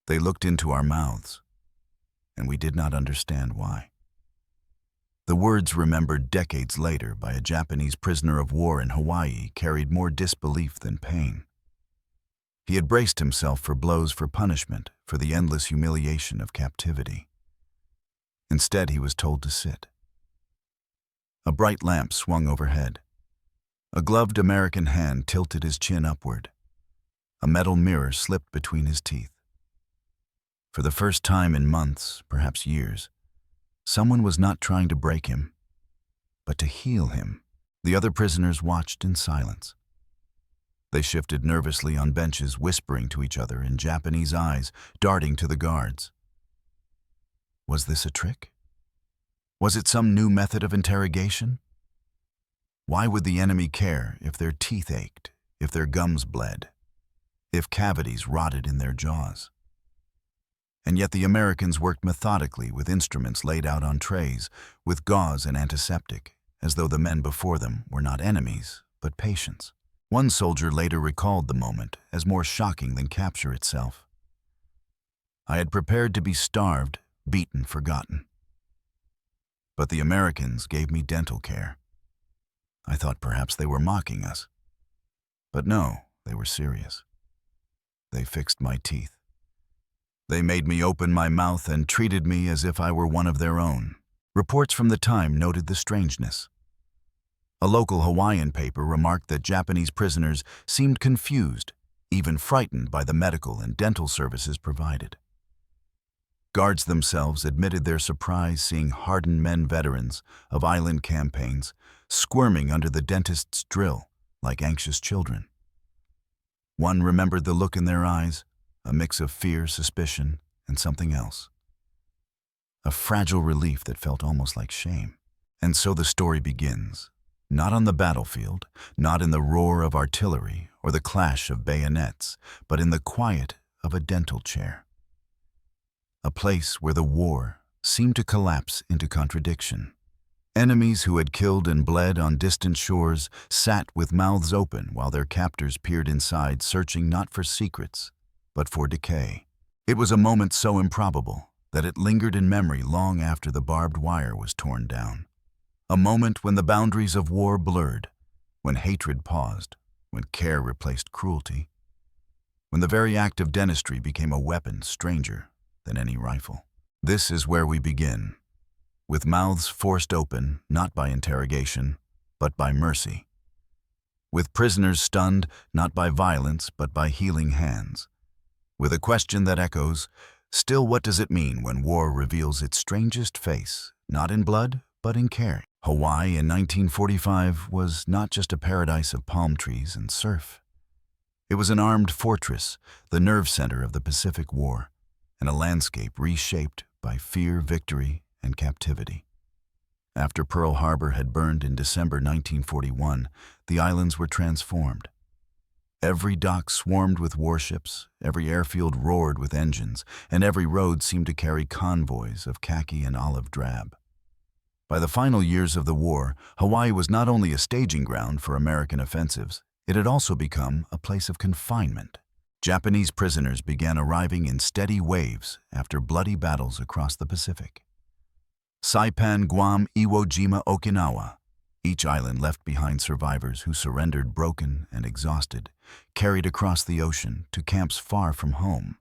They looked into our mouths, and we did not understand why. The words remembered decades later by a Japanese prisoner of war in Hawaii carried more disbelief than pain. He had braced himself for blows for punishment, for the endless humiliation of captivity. Instead, he was told to sit. A bright lamp swung overhead. A gloved American hand tilted his chin upward. A metal mirror slipped between his teeth. For the first time in months, perhaps years, someone was not trying to break him, but to heal him. The other prisoners watched in silence. They shifted nervously on benches, whispering to each other in Japanese eyes, darting to the guards. Was this a trick? Was it some new method of interrogation? Why would the enemy care if their teeth ached, if their gums bled, if cavities rotted in their jaws? And yet the Americans worked methodically with instruments laid out on trays, with gauze and antiseptic, as though the men before them were not enemies, but patients. One soldier later recalled the moment as more shocking than capture itself. I had prepared to be starved, beaten, forgotten. But the Americans gave me dental care. I thought perhaps they were mocking us. But no, they were serious. They fixed my teeth. They made me open my mouth and treated me as if I were one of their own. Reports from the time noted the strangeness. A local Hawaiian paper remarked that Japanese prisoners seemed confused, even frightened by the medical and dental services provided. Guards themselves admitted their surprise seeing hardened men veterans of island campaigns squirming under the dentist's drill like anxious children. One remembered the look in their eyes, a mix of fear, suspicion, and something else. A fragile relief that felt almost like shame. And so the story begins, not on the battlefield, not in the roar of artillery or the clash of bayonets, but in the quiet of a dental chair. A place where the war seemed to collapse into contradiction. Enemies who had killed and bled on distant shores sat with mouths open while their captors peered inside, searching not for secrets, but for decay. It was a moment so improbable that it lingered in memory long after the barbed wire was torn down. A moment when the boundaries of war blurred, when hatred paused, when care replaced cruelty, when the very act of dentistry became a weapon stranger than any rifle. This is where we begin, with mouths forced open not by interrogation, but by mercy. With prisoners stunned not by violence, but by healing hands. With a question that echoes, still what does it mean when war reveals its strangest face, not in blood, but in care? Hawaii in 1945 was not just a paradise of palm trees and surf. It was an armed fortress, the nerve center of the Pacific War, and a landscape reshaped by fear, victory, and captivity. After Pearl Harbor had burned in December 1941, the islands were transformed. Every dock swarmed with warships, every airfield roared with engines, and every road seemed to carry convoys of khaki and olive drab. By the final years of the war, Hawaii was not only a staging ground for American offensives, it had also become a place of confinement. Japanese prisoners began arriving in steady waves after bloody battles across the Pacific. Saipan, Guam, Iwo Jima, Okinawa, each island left behind survivors who surrendered broken and exhausted, carried across the ocean to camps far from home.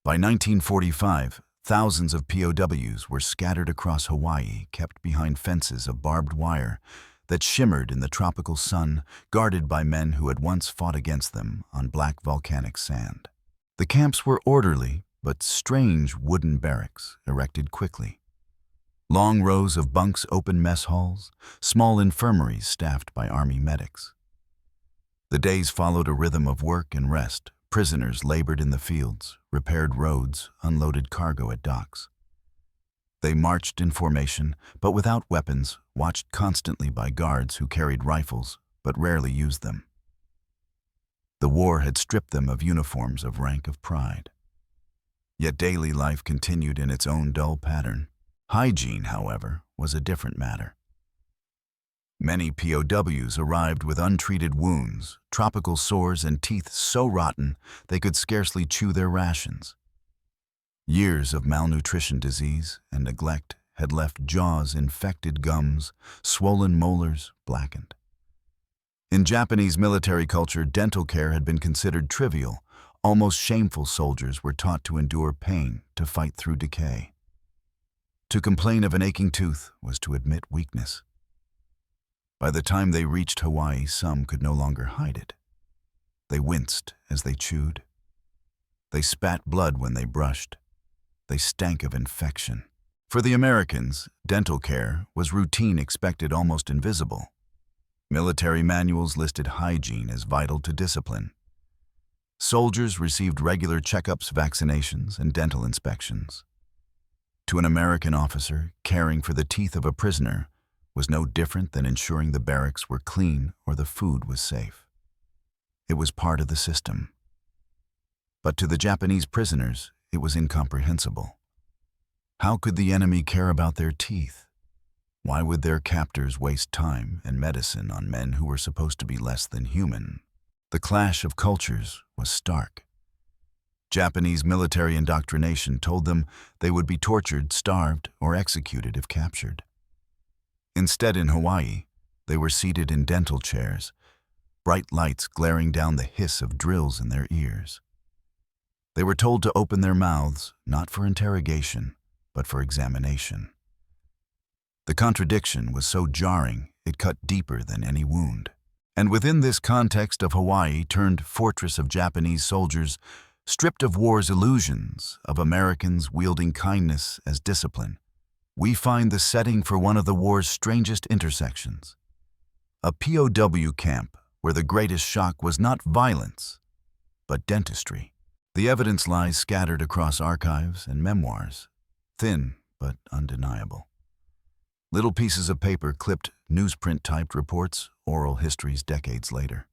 By 1945, thousands of POWs were scattered across Hawaii, kept behind fences of barbed wire that shimmered in the tropical sun, guarded by men who had once fought against them on black volcanic sand. The camps were orderly, but strange wooden barracks erected quickly. Long rows of bunks, open mess halls, small infirmaries staffed by Army medics. The days followed a rhythm of work and rest. Prisoners labored in the fields, repaired roads, unloaded cargo at docks. They marched in formation, but without weapons, watched constantly by guards who carried rifles, but rarely used them. The war had stripped them of uniforms of rank of pride. Yet daily life continued in its own dull pattern. Hygiene, however, was a different matter. Many POWs arrived with untreated wounds, tropical sores, and teeth so rotten they could scarcely chew their rations. Years of malnutrition, disease, and neglect had left jaws infected, gums, swollen molars, blackened. In Japanese military culture, dental care had been considered trivial. Almost shameful. Soldiers were taught to endure pain, to fight through decay. To complain of an aching tooth was to admit weakness. By the time they reached Hawaii, some could no longer hide it. They winced as they chewed. They spat blood when they brushed. They stank of infection. For the Americans, dental care was routine, expected, almost invisible. Military manuals listed hygiene as vital to discipline. Soldiers received regular checkups, vaccinations, and dental inspections. To an American officer, caring for the teeth of a prisoner was no different than ensuring the barracks were clean or the food was safe. It was part of the system. But to the Japanese prisoners, it was incomprehensible. How could the enemy care about their teeth? Why would their captors waste time and medicine on men who were supposed to be less than human? The clash of cultures was stark. Japanese military indoctrination told them they would be tortured, starved, or executed if captured. Instead, in Hawaii, they were seated in dental chairs, bright lights glaring down the hiss of drills in their ears. They were told to open their mouths, not for interrogation, but for examination. The contradiction was so jarring, it cut deeper than any wound. And within this context of Hawaii, turned fortress of Japanese soldiers, stripped of war's illusions, of Americans wielding kindness as discipline, we find the setting for one of the war's strangest intersections. A POW camp where the greatest shock was not violence, but dentistry. The evidence lies scattered across archives and memoirs, thin but undeniable. Little pieces of paper clipped, newsprint-typed reports, oral histories decades later.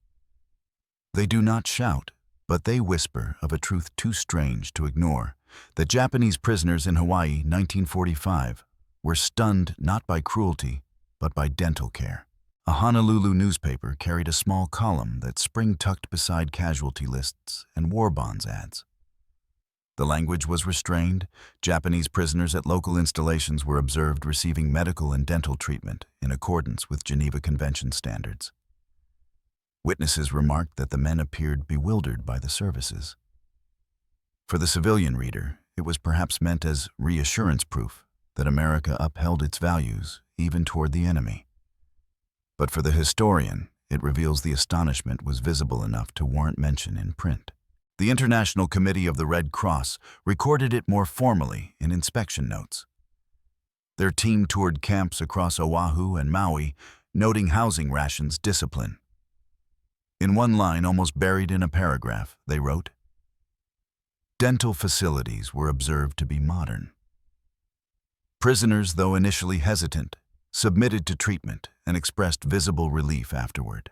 They do not shout, but they whisper of a truth too strange to ignore, that Japanese prisoners in Hawaii, 1945, were stunned not by cruelty, but by dental care. A Honolulu newspaper carried a small column that spring-tucked beside casualty lists and war bonds ads. The language was restrained. Japanese prisoners at local installations were observed receiving medical and dental treatment in accordance with Geneva Convention standards. Witnesses remarked that the men appeared bewildered by the services. For the civilian reader, it was perhaps meant as reassurance proof that America upheld its values even toward the enemy. But for the historian, it reveals the astonishment was visible enough to warrant mention in print. The International Committee of the Red Cross recorded it more formally in inspection notes. Their team toured camps across Oahu and Maui, noting housing rations, discipline. In one line, almost buried in a paragraph, they wrote, "Dental facilities were observed to be modern. Prisoners, though initially hesitant, submitted to treatment and expressed visible relief afterward.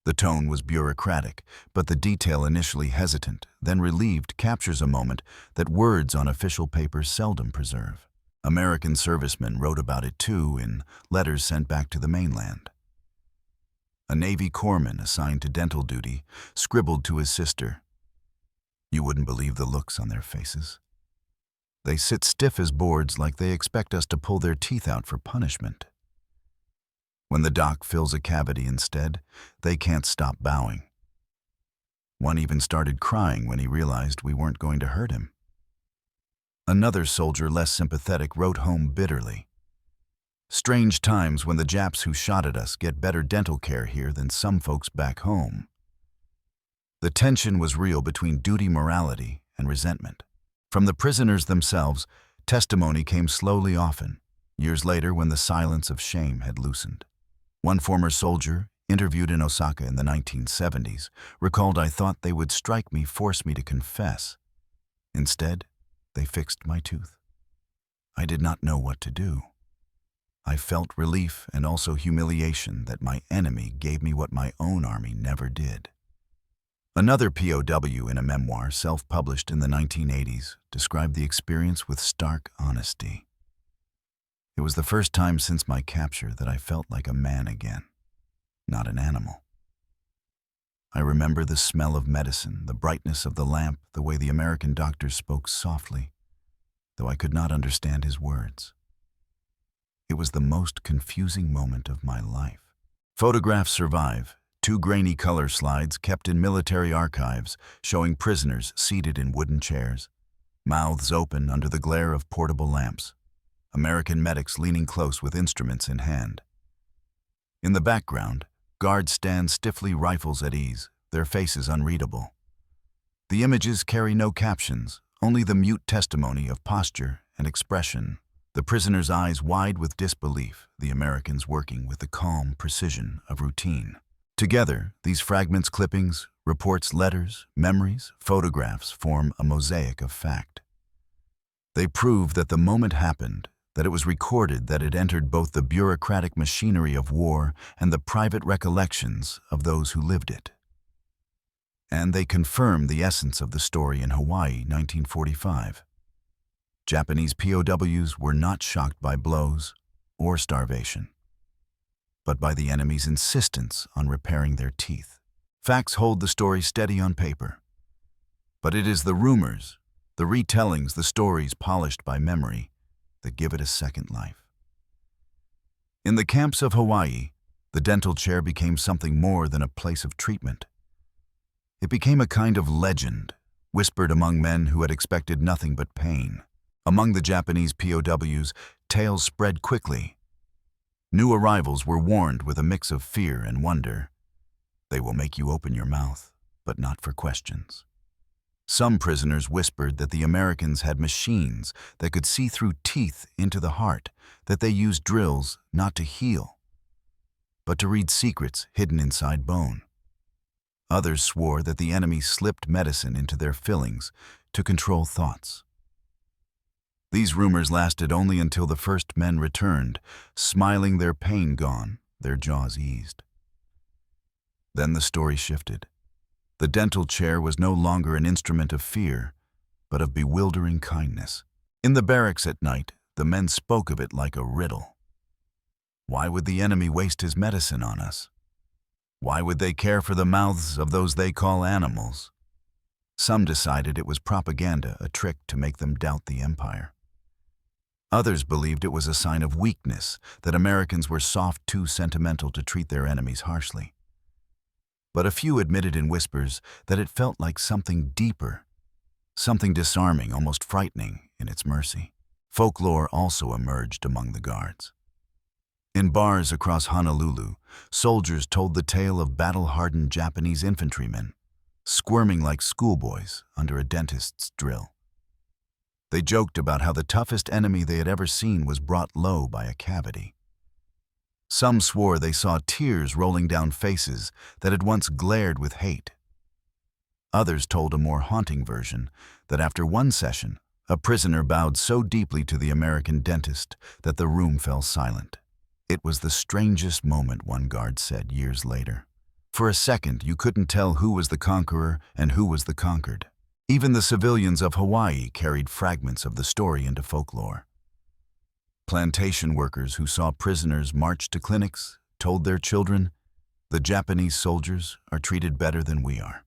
The tone was bureaucratic, but the detail, initially hesitant, then relieved, captures a moment that words on official papers seldom preserve. American servicemen wrote about it too in letters sent back to the mainland. A Navy corpsman assigned to dental duty scribbled to his sister, "You wouldn't believe the looks on their faces. They sit stiff as boards like they expect us to pull their teeth out for punishment. When the doc fills a cavity instead, they can't stop bowing. One even started crying when he realized we weren't going to hurt him." Another soldier, less sympathetic, wrote home bitterly, "Strange times when the Japs who shot at us get better dental care here than some folks back home." The tension was real between duty morality and resentment. From the prisoners themselves, testimony came slowly, often, years later when the silence of shame had loosened. One former soldier, interviewed in Osaka in the 1970s, recalled, "I thought they would strike me, force me to confess. Instead, they fixed my tooth. I did not know what to do. I felt relief and also humiliation that my enemy gave me what my own army never did." Another POW, in a memoir self-published in the 1980s, described the experience with stark honesty. "It was the first time since my capture that I felt like a man again, not an animal." I remember the smell of medicine, the brightness of the lamp, the way the American doctor spoke softly, though I could not understand his words. It was the most confusing moment of my life. Photographs survive, two grainy color slides kept in military archives showing prisoners seated in wooden chairs, mouths open under the glare of portable lamps, American medics leaning close with instruments in hand. In the background, guards stand stiffly, rifles at ease, their faces unreadable. The images carry no captions, only the mute testimony of posture and expression. The prisoners' eyes wide with disbelief, the Americans working with the calm precision of routine. Together, these fragments, clippings, reports, letters, memories, photographs form a mosaic of fact. They prove that the moment happened, that it was recorded, that it entered both the bureaucratic machinery of war and the private recollections of those who lived it. And they confirm the essence of the story in Hawaii, 1945. Japanese POWs were not shocked by blows or starvation, but by the enemy's insistence on repairing their teeth. Facts hold the story steady on paper, but it is the rumors, the retellings, the stories polished by memory that give it a second life. In the camps of Hawaii, the dental chair became something more than a place of treatment. It became a kind of legend, whispered among men who had expected nothing but pain. Among the Japanese POWs, tales spread quickly. New arrivals were warned with a mix of fear and wonder. They will make you open your mouth, but not for questions. Some prisoners whispered that the Americans had machines that could see through teeth into the heart, that they used drills not to heal, but to read secrets hidden inside bone. Others swore that the enemy slipped medicine into their fillings to control thoughts. These rumors lasted only until the first men returned, smiling, their pain gone, their jaws eased. Then the story shifted. The dental chair was no longer an instrument of fear, but of bewildering kindness. In the barracks at night, the men spoke of it like a riddle. Why would the enemy waste his medicine on us? Why would they care for the mouths of those they call animals? Some decided it was propaganda, a trick to make them doubt the empire. Others believed it was a sign of weakness, that Americans were soft, too sentimental to treat their enemies harshly. But a few admitted in whispers that it felt like something deeper, something disarming, almost frightening in its mercy. Folklore also emerged among the guards. In bars across Honolulu, soldiers told the tale of battle-hardened Japanese infantrymen, squirming like schoolboys under a dentist's drill. They joked about how the toughest enemy they had ever seen was brought low by a cavity. Some swore they saw tears rolling down faces that had once glared with hate. Others told a more haunting version, that after one session, a prisoner bowed so deeply to the American dentist that the room fell silent. It was the strangest moment, one guard said years later. For a second, you couldn't tell who was the conqueror and who was the conquered. Even the civilians of Hawaii carried fragments of the story into folklore. Plantation workers who saw prisoners march to clinics told their children, "The Japanese soldiers are treated better than we are."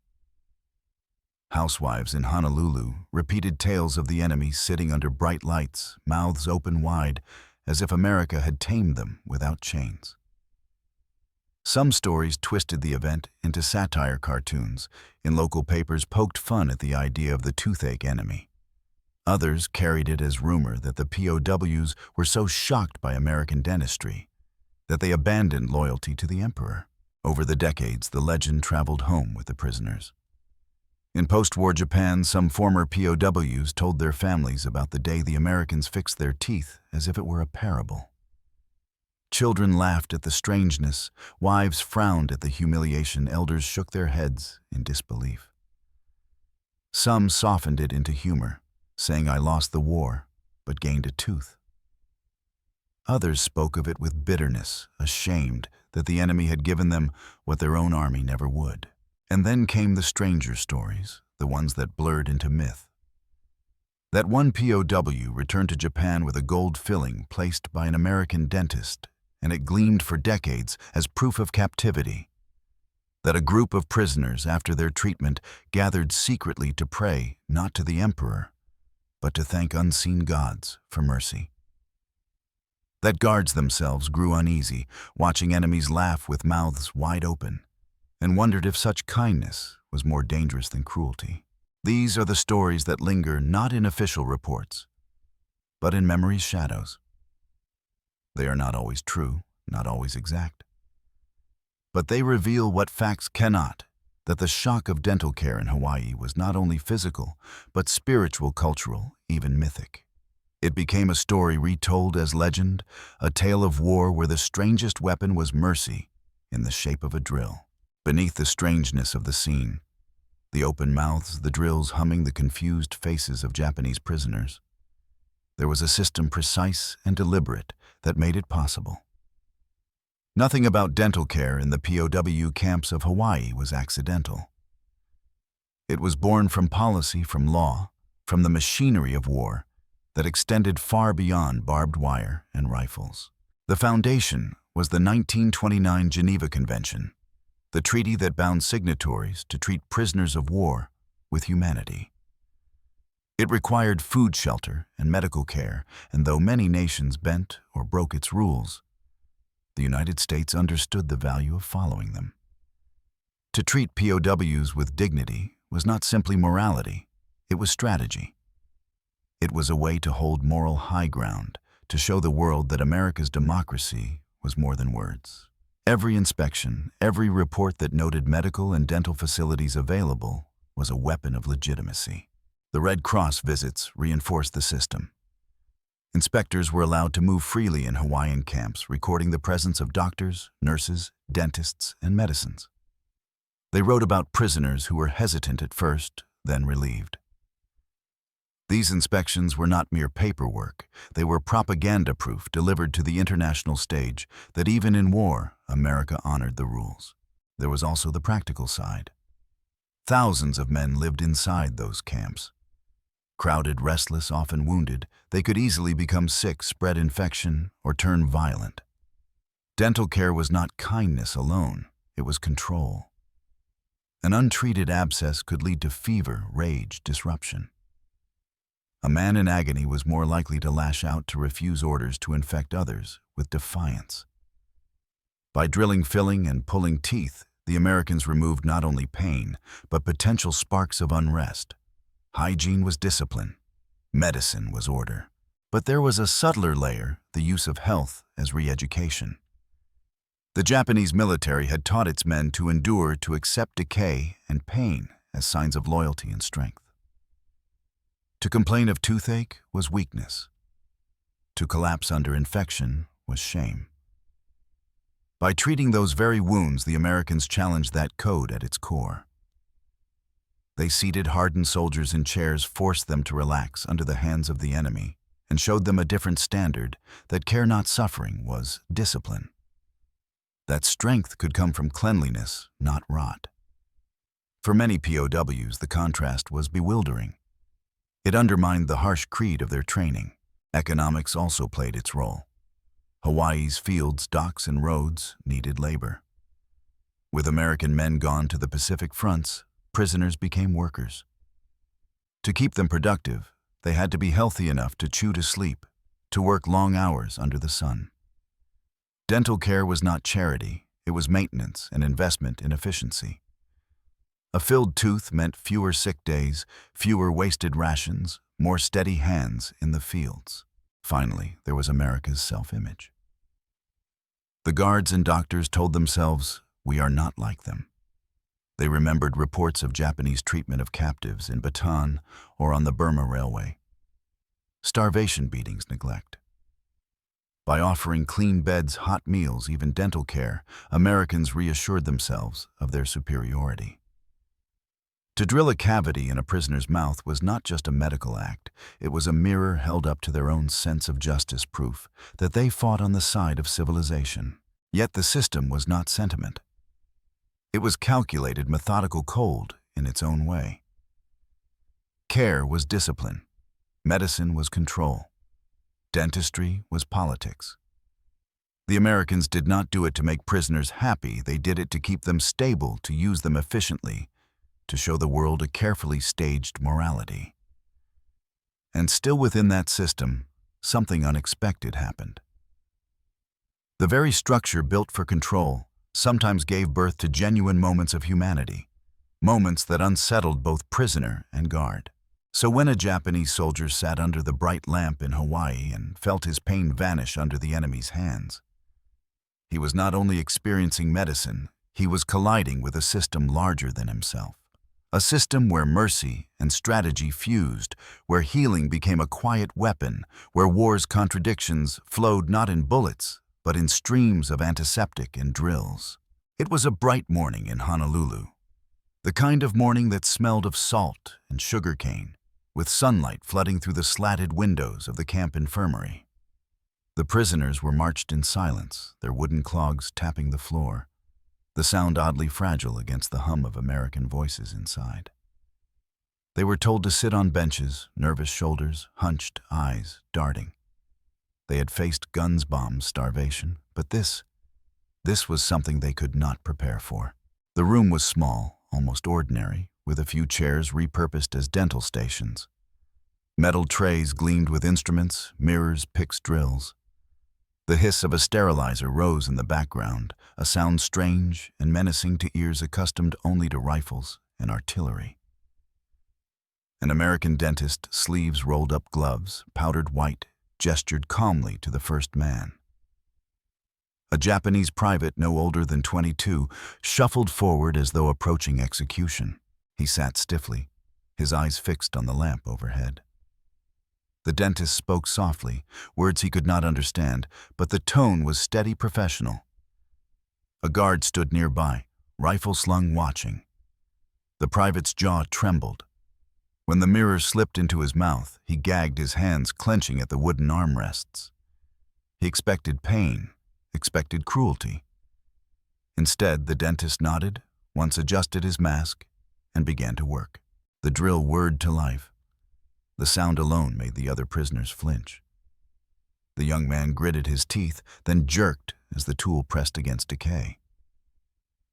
Housewives in Honolulu repeated tales of the enemy sitting under bright lights, mouths open wide, as if America had tamed them without chains. Some stories twisted the event into satire cartoons. In local papers poked fun at the idea of the toothache enemy. Others carried it as rumor that the POWs were so shocked by American dentistry that they abandoned loyalty to the emperor. Over the decades, the legend traveled home with the prisoners. In post-war Japan, some former POWs told their families about the day the Americans fixed their teeth as if it were a parable. Children laughed at the strangeness, wives frowned at the humiliation, elders shook their heads in disbelief. Some softened it into humor, saying, "I lost the war, but gained a tooth." Others spoke of it with bitterness, ashamed that the enemy had given them what their own army never would. And then came the stranger stories, the ones that blurred into myth. That one POW returned to Japan with a gold filling placed by an American dentist, and it gleamed for decades as proof of captivity. That a group of prisoners, after their treatment, gathered secretly to pray not to the emperor, but to thank unseen gods for mercy. That guards themselves grew uneasy, watching enemies laugh with mouths wide open, and wondered if such kindness was more dangerous than cruelty. These are the stories that linger not in official reports, but in memory's shadows. They are not always true, not always exact. But they reveal what facts cannot, that the shock of dental care in Hawaii was not only physical, but spiritual, cultural, even mythic. It became a story retold as legend, a tale of war where the strangest weapon was mercy in the shape of a drill. Beneath the strangeness of the scene, the open mouths, the drills humming, the confused faces of Japanese prisoners, there was a system precise and deliberate that made it possible. Nothing about dental care in the POW camps of Hawaii was accidental. It was born from policy, from law, from the machinery of war that extended far beyond barbed wire and rifles. The foundation was the 1929 Geneva Convention, the treaty that bound signatories to treat prisoners of war with humanity. It required food, shelter, and medical care, and though many nations bent or broke its rules, the United States understood the value of following them. To treat POWs with dignity was not simply morality, it was strategy. It was a way to hold moral high ground, to show the world that America's democracy was more than words. Every inspection, every report that noted medical and dental facilities available was a weapon of legitimacy. The Red Cross visits reinforced the system. Inspectors were allowed to move freely in Hawaiian camps, recording the presence of doctors, nurses, dentists, and medicines. They wrote about prisoners who were hesitant at first, then relieved. These inspections were not mere paperwork. They were propaganda proof delivered to the international stage that even in war, America honored the rules. There was also the practical side. Thousands of men lived inside those camps. Crowded, restless, often wounded, they could easily become sick, spread infection, or turn violent. Dental care was not kindness alone, it was control. An untreated abscess could lead to fever, rage, disruption. A man in agony was more likely to lash out, to refuse orders, to infect others with defiance. By drilling, filling, and pulling teeth, the Americans removed not only pain, but potential sparks of unrest. Hygiene was discipline. Medicine was order. But there was a subtler layer, the use of health as re-education. The Japanese military had taught its men to endure, to accept decay and pain as signs of loyalty and strength. To complain of toothache was weakness. To collapse under infection was shame. By treating those very wounds, the Americans challenged that code at its core. They seated hardened soldiers in chairs, forced them to relax under the hands of the enemy, and showed them a different standard, that care not suffering was discipline. That strength could come from cleanliness, not rot. For many POWs, the contrast was bewildering. It undermined the harsh creed of their training. Economics also played its role. Hawaii's fields, docks, and roads needed labor. With American men gone to the Pacific fronts, prisoners became workers. To keep them productive, they had to be healthy enough to chew to sleep, to work long hours under the sun. Dental care was not charity, it was maintenance and investment in efficiency. A filled tooth meant fewer sick days, fewer wasted rations, more steady hands in the fields. Finally, there was America's self-image. The guards and doctors told themselves, "We are not like them." They remembered reports of Japanese treatment of captives in Bataan or on the Burma Railway. Starvation, beatings, neglect. By offering clean beds, hot meals, even dental care, Americans reassured themselves of their superiority. To drill a cavity in a prisoner's mouth was not just a medical act, it was a mirror held up to their own sense of justice, proof that they fought on the side of civilization. Yet the system was not sentiment. It was calculated, methodical, cold in its own way. Care was discipline. Medicine was control. Dentistry was politics. The Americans did not do it to make prisoners happy, they did it to keep them stable, to use them efficiently, to show the world a carefully staged morality. And still within that system, something unexpected happened. The very structure built for control sometimes gave birth to genuine moments of humanity, moments that unsettled both prisoner and guard. So when a Japanese soldier sat under the bright lamp in Hawaii and felt his pain vanish under the enemy's hands, he was not only experiencing medicine, he was colliding with a system larger than himself. A system where mercy and strategy fused, where healing became a quiet weapon, where war's contradictions flowed not in bullets, but in streams of antiseptic and drills. It was a bright morning in Honolulu, the kind of morning that smelled of salt and sugarcane, with sunlight flooding through the slatted windows of the camp infirmary. The prisoners were marched in silence, their wooden clogs tapping the floor, the sound oddly fragile against the hum of American voices inside. They were told to sit on benches, nervous shoulders, hunched eyes darting. They had faced guns, bombs, starvation, but this was something they could not prepare for. The room was small, almost ordinary, with a few chairs repurposed as dental stations. Metal trays gleamed with instruments, mirrors, picks, drills. The hiss of a sterilizer rose in the background, a sound strange and menacing to ears accustomed only to rifles and artillery. An American dentist, sleeves rolled up gloves, powdered white, gestured calmly to the first man. A Japanese private, no older than 22, shuffled forward as though approaching execution. He sat stiffly, his eyes fixed on the lamp overhead. The dentist spoke softly, words he could not understand, but the tone was steady, professional. A guard stood nearby, rifle slung, watching. The private's jaw trembled. When the mirror slipped into his mouth, he gagged, his hands clenching at the wooden armrests. He expected pain, expected cruelty. Instead, the dentist nodded, once adjusted his mask, and began to work. The drill whirred to life. The sound alone made the other prisoners flinch. The young man gritted his teeth, then jerked as the tool pressed against decay.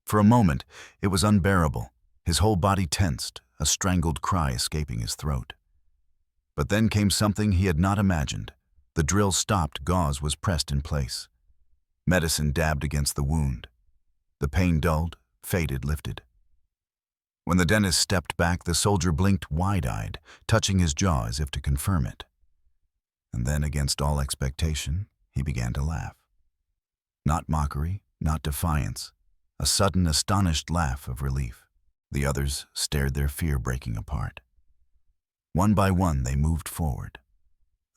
For a moment, it was unbearable. His whole body tensed, a strangled cry escaping his throat. But then came something he had not imagined. The drill stopped, gauze was pressed in place. Medicine dabbed against the wound. The pain dulled, faded, lifted. When the dentist stepped back, the soldier blinked wide-eyed, touching his jaw as if to confirm it. And then, against all expectation, he began to laugh. Not mockery, not defiance, a sudden, astonished laugh of relief. The others stared, their fear breaking apart. One by one, they moved forward.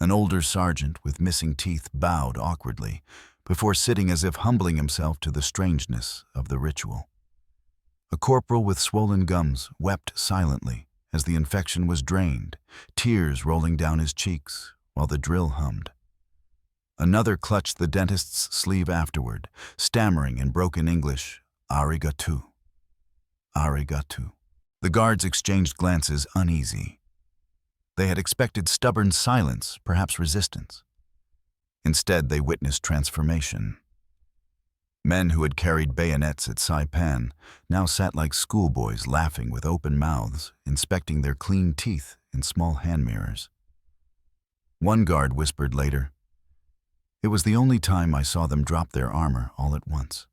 An older sergeant with missing teeth bowed awkwardly, before sitting as if humbling himself to the strangeness of the ritual. A corporal with swollen gums wept silently as the infection was drained, tears rolling down his cheeks while the drill hummed. Another clutched the dentist's sleeve afterward, stammering in broken English, "Arigato. Arigato." The guards exchanged glances, uneasy. They had expected stubborn silence, perhaps resistance. Instead, they witnessed transformation. Men who had carried bayonets at Saipan now sat like schoolboys, laughing with open mouths, inspecting their clean teeth in small hand mirrors. One guard whispered later, "It was the only time I saw them drop their armor all at once.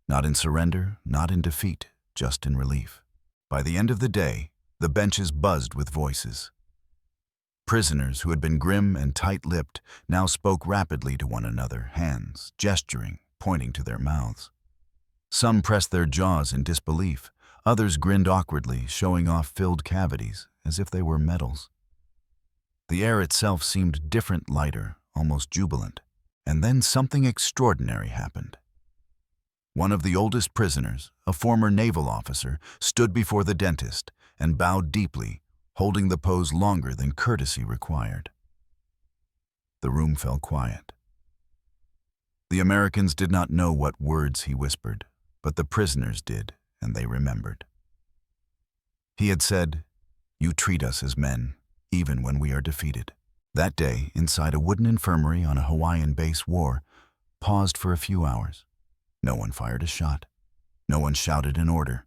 Not in surrender, not in defeat, just in relief." By the end of the day, the benches buzzed with voices. Prisoners who had been grim and tight-lipped now spoke rapidly to one another, hands, gesturing, pointing to their mouths. Some pressed their jaws in disbelief, others grinned awkwardly, showing off filled cavities as if they were medals. The air itself seemed different, lighter, almost jubilant. And then something extraordinary happened. One of the oldest prisoners, a former naval officer, stood before the dentist and bowed deeply, holding the pose longer than courtesy required. The room fell quiet. The Americans did not know what words he whispered, but the prisoners did, and they remembered. He had said, "You treat us as men, even when we are defeated." That day, inside a wooden infirmary on a Hawaiian base, war paused for a few hours. No one fired a shot. No one shouted an order.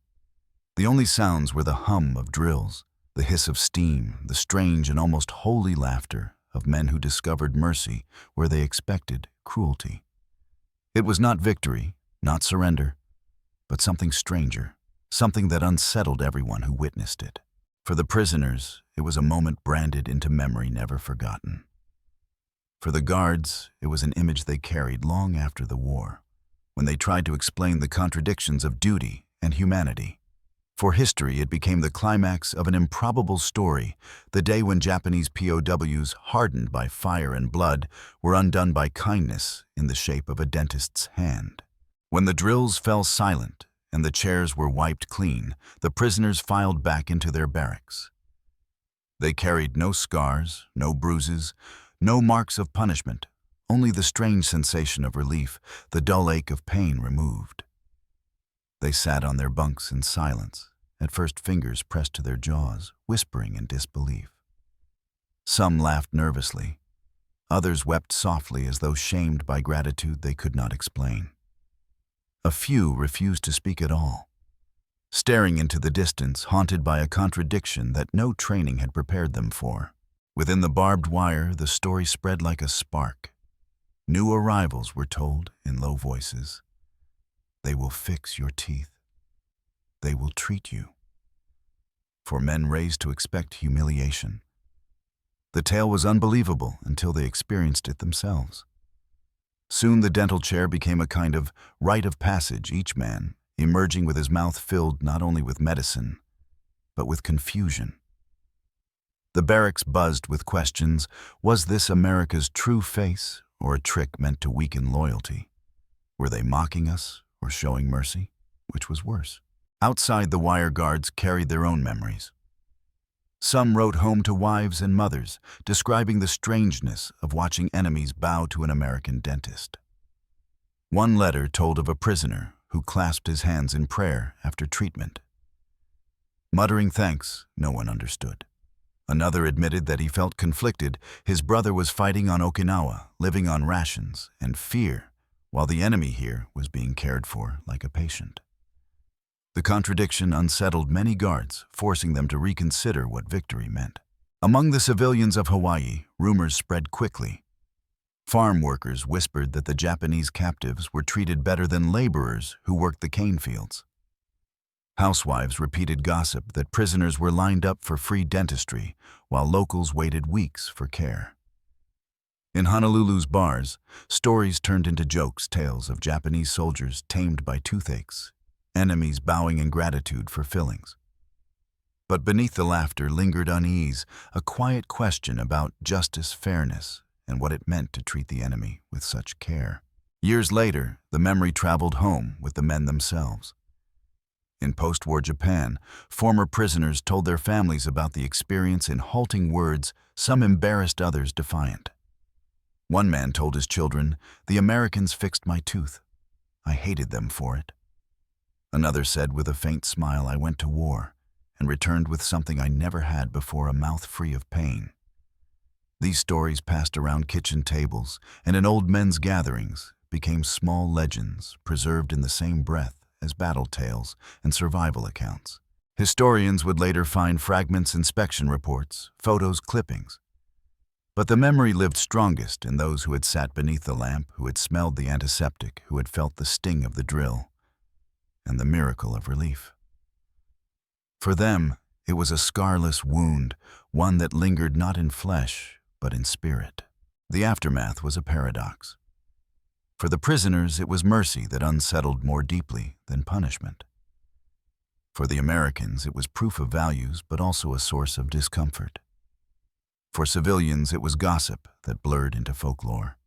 The only sounds were the hum of drills, the hiss of steam, the strange and almost holy laughter of men who discovered mercy where they expected cruelty. It was not victory, not surrender, but something stranger, something that unsettled everyone who witnessed it. For the prisoners, it was a moment branded into memory never forgotten. For the guards, it was an image they carried long after the war, when they tried to explain the contradictions of duty and humanity. For history, it became the climax of an improbable story, the day when Japanese POWs, hardened by fire and blood, were undone by kindness in the shape of a dentist's hand. When the drills fell silent and the chairs were wiped clean, the prisoners filed back into their barracks. They carried no scars, no bruises, no marks of punishment, only the strange sensation of relief, the dull ache of pain removed. They sat on their bunks in silence, at first fingers pressed to their jaws, whispering in disbelief. Some laughed nervously. Others wept softly as though shamed by gratitude they could not explain. A few refused to speak at all, staring into the distance, haunted by a contradiction that no training had prepared them for. Within the barbed wire, the story spread like a spark. New arrivals were told in low voices. They will fix your teeth. They will treat you. For men raised to expect humiliation. The tale was unbelievable until they experienced it themselves. Soon the dental chair became a kind of rite of passage, each man emerging with his mouth filled not only with medicine, but with confusion. The barracks buzzed with questions. Was this America's true face, or a trick meant to weaken loyalty? Were they mocking us or showing mercy? Which was worse? Outside, the wire guards carried their own memories. Some wrote home to wives and mothers, describing the strangeness of watching enemies bow to an American dentist. One letter told of a prisoner who clasped his hands in prayer after treatment. Muttering thanks, no one understood. Another admitted that he felt conflicted. His brother was fighting on Okinawa, living on rations and fear, while the enemy here was being cared for like a patient. The contradiction unsettled many guards, forcing them to reconsider what victory meant. Among the civilians of Hawaii, rumors spread quickly. Farm workers whispered that the Japanese captives were treated better than laborers who worked the cane fields. Housewives repeated gossip that prisoners were lined up for free dentistry, while locals waited weeks for care. In Honolulu's bars, stories turned into jokes, tales of Japanese soldiers tamed by toothaches, enemies bowing in gratitude for fillings. But beneath the laughter lingered unease, a quiet question about justice, fairness, and what it meant to treat the enemy with such care. Years later, the memory traveled home with the men themselves. In post-war Japan, former prisoners told their families about the experience in halting words, some embarrassed, others defiant. One man told his children, "The Americans fixed my tooth. I hated them for it." Another said with a faint smile, "I went to war and returned with something I never had before, a mouth free of pain." These stories passed around kitchen tables and in old men's gatherings, became small legends preserved in the same breath as battle tales and survival accounts. Historians would later find fragments, inspection reports, photos, clippings. But the memory lived strongest in those who had sat beneath the lamp, who had smelled the antiseptic, who had felt the sting of the drill and the miracle of relief. For them, it was a scarless wound, one that lingered not in flesh, but in spirit. The aftermath was a paradox. For the prisoners, it was mercy that unsettled more deeply than punishment. For the Americans, it was proof of values, but also a source of discomfort. For civilians, it was gossip that blurred into folklore.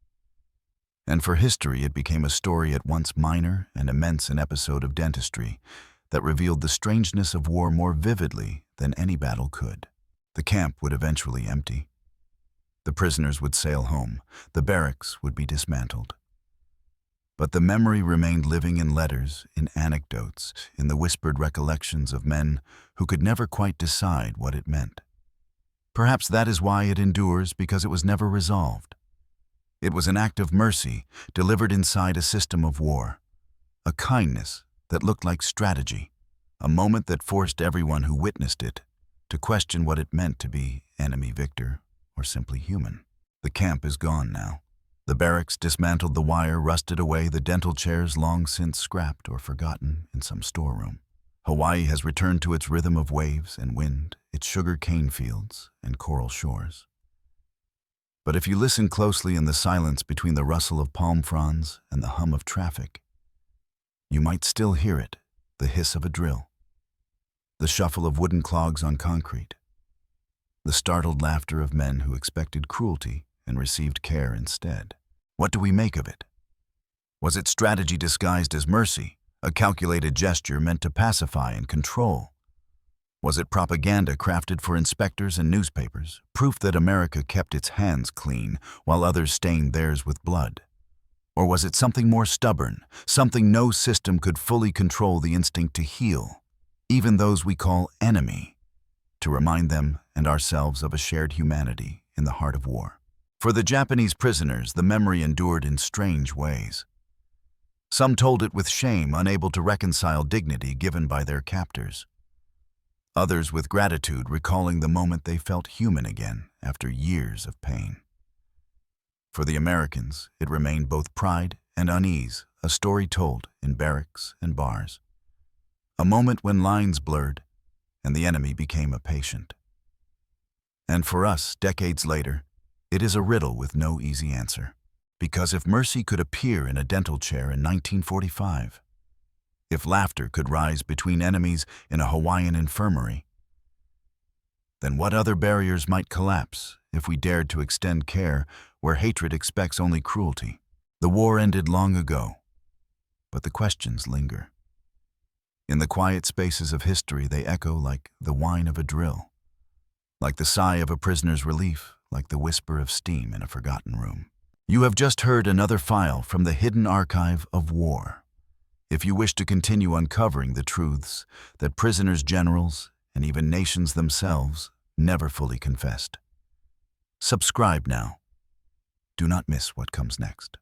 And for history, it became a story at once minor and immense, an episode of dentistry that revealed the strangeness of war more vividly than any battle could. The camp would eventually empty. The prisoners would sail home. The barracks would be dismantled. But the memory remained living in letters, in anecdotes, in the whispered recollections of men who could never quite decide what it meant. Perhaps that is why it endures, because it was never resolved. It was an act of mercy delivered inside a system of war, a kindness that looked like strategy, a moment that forced everyone who witnessed it to question what it meant to be enemy victor or simply human. The camp is gone now. The barracks dismantled, the wire rusted away, the dental chairs long since scrapped or forgotten in some storeroom. Hawaii has returned to its rhythm of waves and wind, its sugar cane fields and coral shores. But if you listen closely in the silence between the rustle of palm fronds and the hum of traffic, you might still hear it, the hiss of a drill, the shuffle of wooden clogs on concrete, the startled laughter of men who expected cruelty and received care instead. What do we make of it? Was it strategy disguised as mercy, a calculated gesture meant to pacify and control? Was it propaganda crafted for inspectors and newspapers, proof that America kept its hands clean while others stained theirs with blood? Or was it something more stubborn, something no system could fully control, the instinct to heal, even those we call enemy, to remind them and ourselves of a shared humanity in the heart of war? For the Japanese prisoners, the memory endured in strange ways. Some told it with shame, unable to reconcile dignity given by their captors. Others with gratitude, recalling the moment they felt human again after years of pain. For the Americans, it remained both pride and unease, a story told in barracks and bars. A moment when lines blurred and the enemy became a patient. And for us, decades later, it is a riddle with no easy answer. Because if mercy could appear in a dental chair in 1945, if laughter could rise between enemies in a Hawaiian infirmary, then what other barriers might collapse if we dared to extend care where hatred expects only cruelty? The war ended long ago, but the questions linger. In the quiet spaces of history, they echo like the whine of a drill, like the sigh of a prisoner's relief, like the whisper of steam in a forgotten room. You have just heard another file from the hidden archive of war. If you wish to continue uncovering the truths that prisoners, generals, and even nations themselves never fully confessed, subscribe now. Do not miss what comes next.